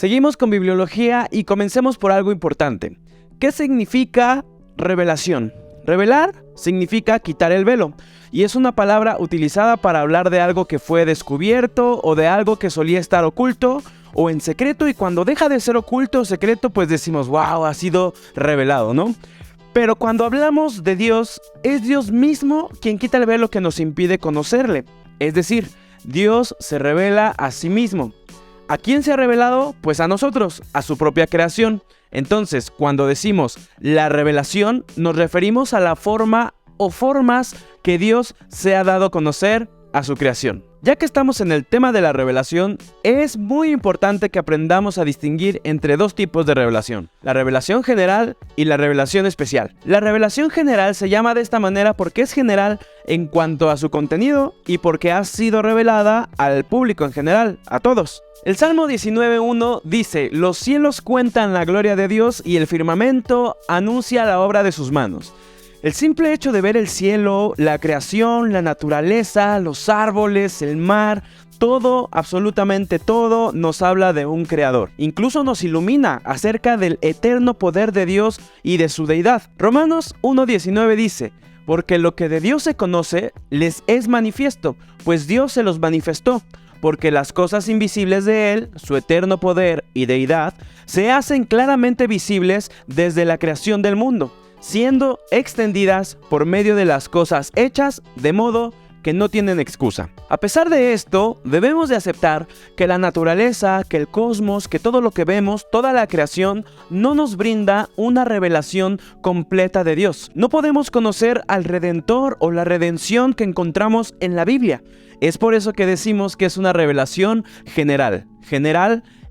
Seguimos con bibliología y comencemos por algo importante. ¿Qué significa revelación? Revelar significa quitar el velo, y es una palabra utilizada para hablar de algo que fue descubierto o de algo que solía estar oculto o en secreto, y cuando deja de ser oculto o secreto, pues decimos, wow, ha sido revelado, ¿no? Pero cuando hablamos de Dios, es Dios mismo quien quita el velo que nos impide conocerle. Es decir, Dios se revela a sí mismo. ¿A quién se ha revelado? Pues a nosotros, a su propia creación. Entonces, cuando decimos la revelación, nos referimos a la forma o formas que Dios se ha dado a conocer a su creación. Ya que estamos en el tema de la revelación, es muy importante que aprendamos a distinguir entre dos tipos de revelación: la revelación general y la revelación especial. La revelación general se llama de esta manera porque es general en cuanto a su contenido y porque ha sido revelada al público en general, a todos. El Salmo 19:1 dice: los cielos cuentan la gloria de Dios y el firmamento anuncia la obra de sus manos. El simple hecho de ver el cielo, la creación, la naturaleza, los árboles, el mar, todo, absolutamente todo, nos habla de un creador. Incluso nos ilumina acerca del eterno poder de Dios y de su deidad. Romanos 1:19 dice: porque lo que de Dios se conoce les es manifiesto, pues Dios se los manifestó. Porque las cosas invisibles de Él, su eterno poder y deidad, se hacen claramente visibles desde la creación del mundo, siendo extendidas por medio de las cosas hechas, de modo que no tienen excusa. A pesar de esto, debemos de aceptar que la naturaleza, que el cosmos, que todo lo que vemos, toda la creación, no nos brinda una revelación completa de Dios. No podemos conocer al Redentor o la redención que encontramos en la Biblia. Es por eso que decimos que es una revelación general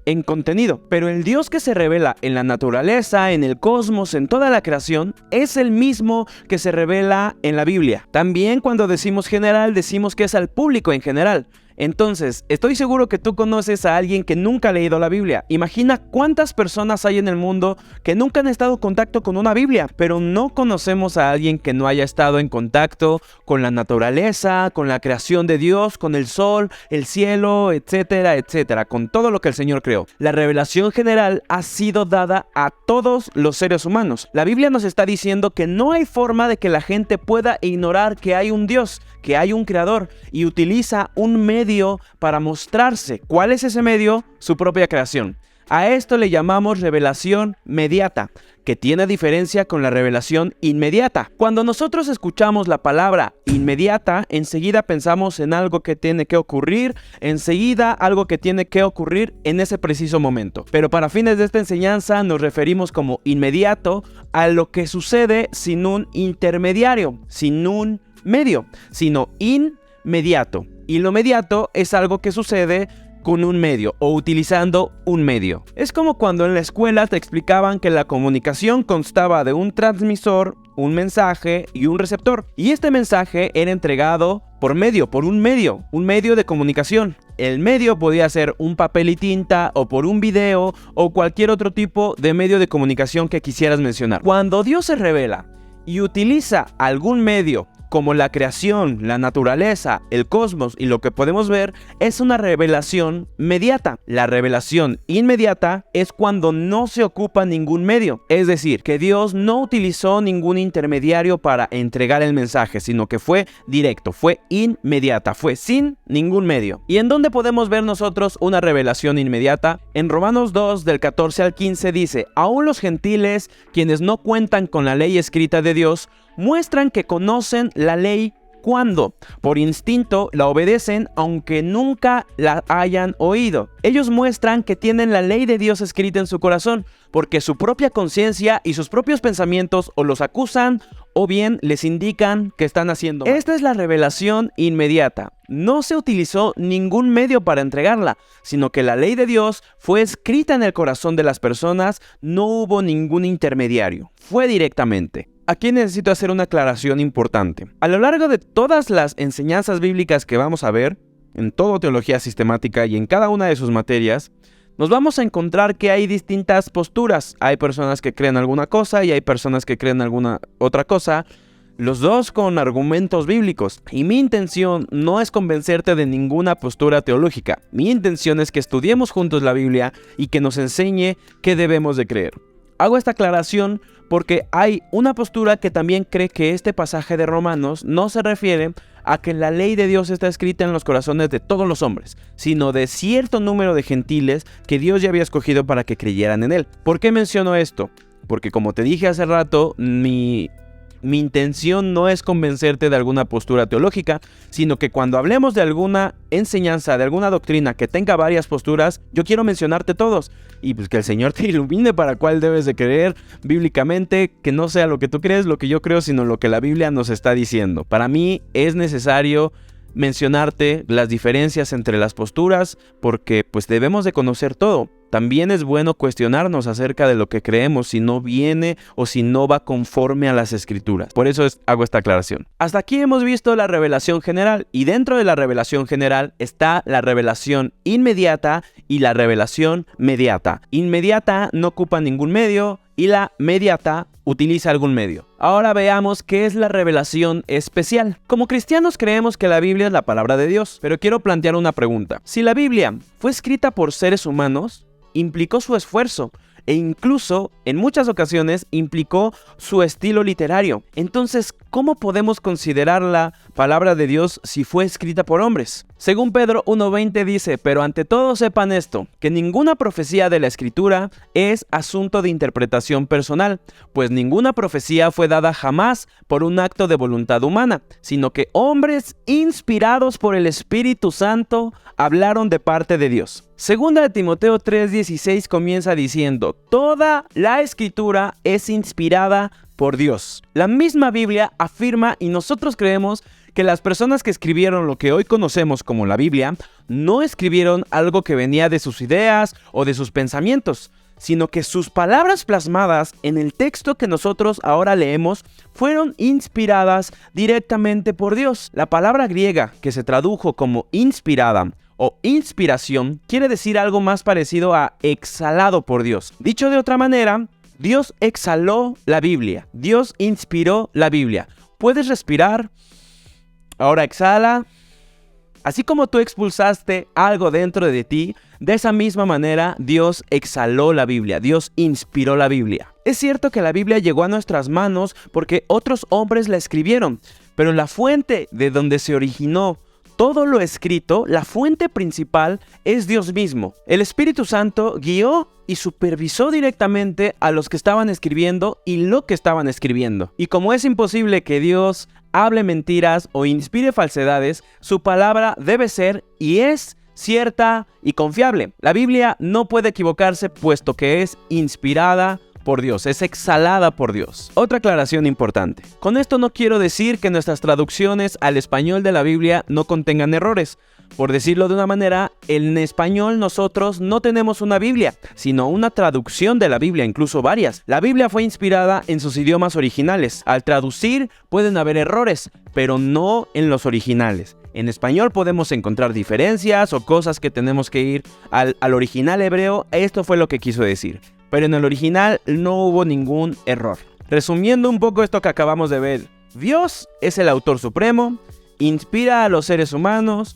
en contenido. Pero el Dios que se revela en la naturaleza, en el cosmos, en toda la creación, es el mismo que se revela en la Biblia. También cuando decimos general, decimos que es al público en general. Entonces, estoy seguro que tú conoces a alguien que nunca ha leído la Biblia. Imagina cuántas personas hay en el mundo que nunca han estado en contacto con una Biblia, pero no conocemos a alguien que no haya estado en contacto con la naturaleza, con la creación de Dios, con el sol, el cielo, etcétera, etcétera, con todo lo que el Señor creó. La revelación general ha sido dada a todos los seres humanos. La Biblia nos está diciendo que no hay forma de que la gente pueda ignorar que hay un Dios, que hay un creador, y utiliza un medio para mostrarse. ¿Cuál es ese medio? Su propia creación. A esto le llamamos revelación mediata, que tiene diferencia con la revelación inmediata. Cuando nosotros escuchamos la palabra inmediata, enseguida pensamos en algo que tiene que ocurrir, enseguida algo que tiene que ocurrir en ese preciso momento. Pero para fines de esta enseñanza nos referimos como inmediato a lo que sucede sin un intermediario, sin un medio, sino inmediato. Y lo mediato es algo que sucede con un medio o utilizando un medio. Es como cuando en la escuela te explicaban que la comunicación constaba de un transmisor, un mensaje y un receptor. Y este mensaje era entregado por un medio de comunicación. El medio podía ser un papel y tinta, o por un video, o cualquier otro tipo de medio de comunicación que quisieras mencionar. Cuando Dios se revela y utiliza algún medio, como la creación, la naturaleza, el cosmos y lo que podemos ver, es una revelación mediata. La revelación inmediata es cuando no se ocupa ningún medio. Es decir, que Dios no utilizó ningún intermediario para entregar el mensaje, sino que fue directo, fue inmediata, fue sin ningún medio. ¿Y en dónde podemos ver nosotros una revelación inmediata? En Romanos 2, del 14 al 15 dice: aún los gentiles, quienes no cuentan con la ley escrita de Dios, muestran que conocen la ley cuando, por instinto, la obedecen aunque nunca la hayan oído. Ellos muestran que tienen la ley de Dios escrita en su corazón, porque su propia conciencia y sus propios pensamientos o los acusan o bien les indican que están haciendo mal. Esta es la revelación inmediata. No se utilizó ningún medio para entregarla, sino que la ley de Dios fue escrita en el corazón de las personas, no hubo ningún intermediario, fue directamente. Aquí necesito hacer una aclaración importante. A lo largo de todas las enseñanzas bíblicas que vamos a ver, en toda teología sistemática y en cada una de sus materias, nos vamos a encontrar que hay distintas posturas. Hay personas que creen alguna cosa y hay personas que creen alguna otra cosa. los dos con argumentos bíblicos. Y mi intención no es convencerte de ninguna postura teológica. Mi intención es que estudiemos juntos la Biblia y que nos enseñe qué debemos de creer. Hago esta aclaración porque hay una postura que también cree que este pasaje de Romanos no se refiere a que la ley de Dios está escrita en los corazones de todos los hombres, sino de cierto número de gentiles que Dios ya había escogido para que creyeran en él. ¿Por qué menciono esto? Porque como te dije hace rato, mi intención no es convencerte de alguna postura teológica, sino que cuando hablemos de alguna enseñanza, de alguna doctrina que tenga varias posturas, yo quiero mencionarte todos. Y pues que el Señor te ilumine para cuál debes de creer bíblicamente, que no sea lo que tú crees, lo que yo creo, sino lo que la Biblia nos está diciendo. Para mí es necesario mencionarte las diferencias entre las posturas porque pues debemos de conocer todo. También es bueno cuestionarnos acerca de lo que creemos si no viene o si no va conforme a las escrituras. Por eso hago esta aclaración. Hasta aquí hemos visto la revelación general y dentro de la revelación general está la revelación inmediata y la revelación mediata. Inmediata no ocupa ningún medio y la mediata utiliza algún medio. Ahora veamos qué es la revelación especial. Como cristianos creemos que la Biblia es la palabra de Dios, pero quiero plantear una pregunta. Si la Biblia fue escrita por seres humanos, implicó su esfuerzo e incluso en muchas ocasiones implicó su estilo literario. Entonces, ¿cómo podemos considerar la palabra de Dios si fue escrita por hombres? Según Pedro 1:20 dice, pero ante todo sepan esto, que ninguna profecía de la Escritura es asunto de interpretación personal, pues ninguna profecía fue dada jamás por un acto de voluntad humana, sino que hombres inspirados por el Espíritu Santo hablaron de parte de Dios. Segunda de Timoteo 3:16 comienza diciendo, toda la Escritura es inspirada por Dios. La misma Biblia afirma y nosotros creemos que las personas que escribieron lo que hoy conocemos como la Biblia no escribieron algo que venía de sus ideas o de sus pensamientos, sino que sus palabras plasmadas en el texto que nosotros ahora leemos fueron inspiradas directamente por Dios. La palabra griega que se tradujo como inspirada o inspiración quiere decir algo más parecido a exhalado por Dios. Dicho de otra manera, Dios exhaló la Biblia. Dios inspiró la Biblia. ¿Puedes respirar? Ahora exhala. Así como tú expulsaste algo dentro de ti, de esa misma manera Dios exhaló la Biblia. Dios inspiró la Biblia. Es cierto que la Biblia llegó a nuestras manos porque otros hombres la escribieron, pero la fuente de donde se originó todo lo escrito, la fuente principal es Dios mismo. El Espíritu Santo guió y supervisó directamente a los que estaban escribiendo y lo que estaban escribiendo. Y como es imposible que Dios hable mentiras o inspire falsedades, su palabra debe ser y es cierta y confiable. La Biblia no puede equivocarse puesto que es inspirada por Dios, es exhalada por Dios. Otra aclaración importante. Con esto no quiero decir que nuestras traducciones al español de la Biblia no contengan errores. Por decirlo de una manera, en español nosotros no tenemos una Biblia, sino una traducción de la Biblia, incluso varias. La Biblia fue inspirada en sus idiomas originales. Al traducir pueden haber errores, pero no en los originales. En español podemos encontrar diferencias o cosas que tenemos que ir al original hebreo. Esto fue lo que quiso decir. Pero en el original no hubo ningún error. Resumiendo un poco esto que acabamos de ver, Dios es el autor supremo, inspira a los seres humanos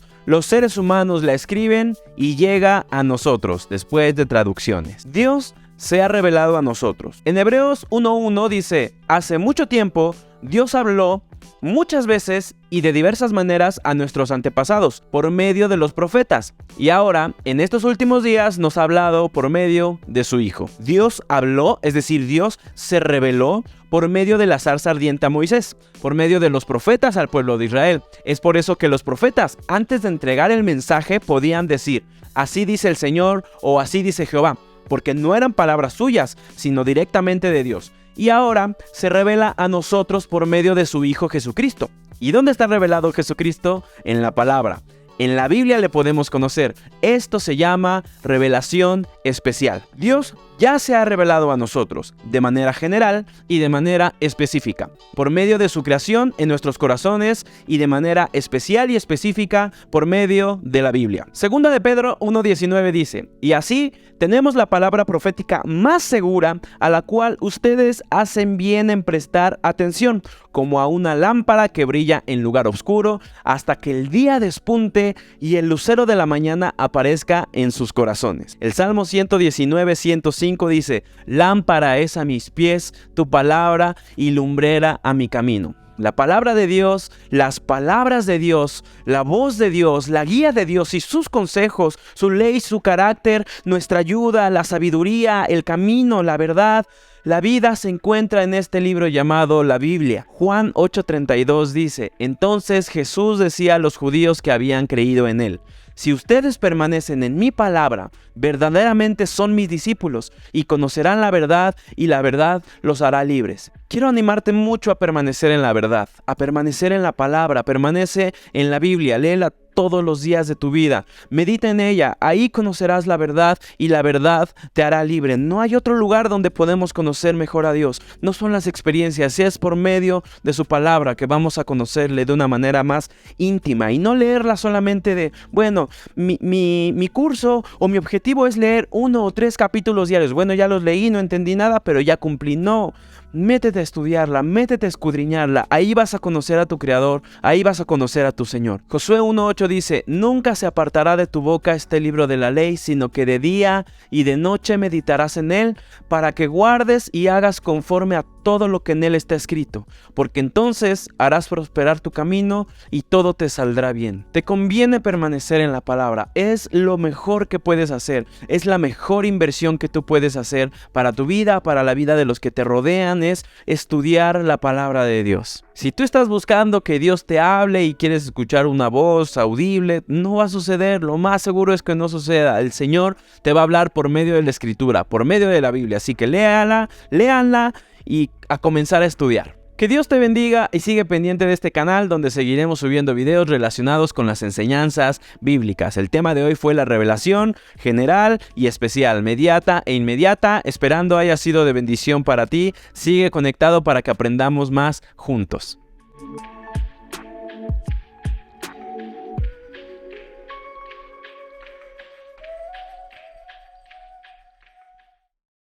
la escriben y llega a nosotros después de traducciones. Dios se ha revelado a nosotros. En Hebreos 1:1 dice, hace mucho tiempo Dios habló muchas veces y de diversas maneras a nuestros antepasados por medio de los profetas. Y ahora, en estos últimos días, nos ha hablado por medio de su Hijo. Dios habló, es decir, Dios se reveló por medio de la zarza ardiente a Moisés, por medio de los profetas al pueblo de Israel. Es por eso que los profetas, antes de entregar el mensaje, podían decir, así dice el Señor o así dice Jehová, porque no eran palabras suyas, sino directamente de Dios. Y ahora se revela a nosotros por medio de su Hijo Jesucristo. ¿Y dónde está revelado Jesucristo? En la palabra. En la Biblia le podemos conocer. Esto se llama revelación especial. Dios ya se ha revelado a nosotros de manera general y de manera específica, por medio de su creación en nuestros corazones y de manera especial y específica por medio de la Biblia. Segunda de Pedro 1:19 dice, y así Tenemos la palabra profética más segura a la cual ustedes hacen bien en prestar atención, como a una lámpara que brilla en lugar oscuro hasta que el día despunte y el lucero de la mañana aparezca en sus corazones. El Salmo 119, 105 dice: lámpara es a mis pies tu palabra y lumbrera a mi camino. La palabra de Dios, las palabras de Dios, la voz de Dios, la guía de Dios y sus consejos, su ley, su carácter, nuestra ayuda, la sabiduría, el camino, la verdad, la vida se encuentra en este libro llamado la Biblia. Juan 8:32 dice: entonces Jesús decía a los judíos que habían creído en él: si ustedes permanecen en mi palabra, verdaderamente son mis discípulos y conocerán la verdad y la verdad los hará libres. Quiero animarte mucho a permanecer en la verdad, a permanecer en la palabra. Permanece en la Biblia, léela todos los días de tu vida, medita en ella, ahí conocerás la verdad y la verdad te hará libre. No hay otro lugar donde podemos conocer mejor a Dios, no son las experiencias, es por medio de su palabra que vamos a conocerle de una manera más íntima y no leerla solamente de, bueno, mi curso o mi objetivo es leer 1 o 3 capítulos diarios. Bueno, ya los leí, no entendí nada, pero ya cumplí. No, métete a estudiarla, métete a escudriñarla. Ahí vas a conocer a tu Creador, ahí vas a conocer a tu Señor. Josué 1:8 dice: nunca se apartará de tu boca este libro de la ley, sino que de día y de noche meditarás en él, para que guardes y hagas conforme a todo lo que en él está escrito, porque entonces harás prosperar tu camino y todo te saldrá bien. Te conviene permanecer en la palabra, es lo mejor que puedes hacer, es la mejor inversión que tú puedes hacer para tu vida, para la vida de los que te rodean, es estudiar la palabra de Dios. Si tú estás buscando que Dios te hable y quieres escuchar una voz audible, no va a suceder, lo más seguro es que no suceda. El Señor te va a hablar por medio de la Escritura, por medio de la Biblia, así que léanla y a comenzar a estudiar. Que Dios te bendiga y sigue pendiente de este canal donde seguiremos subiendo videos relacionados con las enseñanzas bíblicas. El tema de hoy fue la revelación general y especial, mediata e inmediata. Esperando haya sido de bendición para ti. Sigue conectado para que aprendamos más juntos.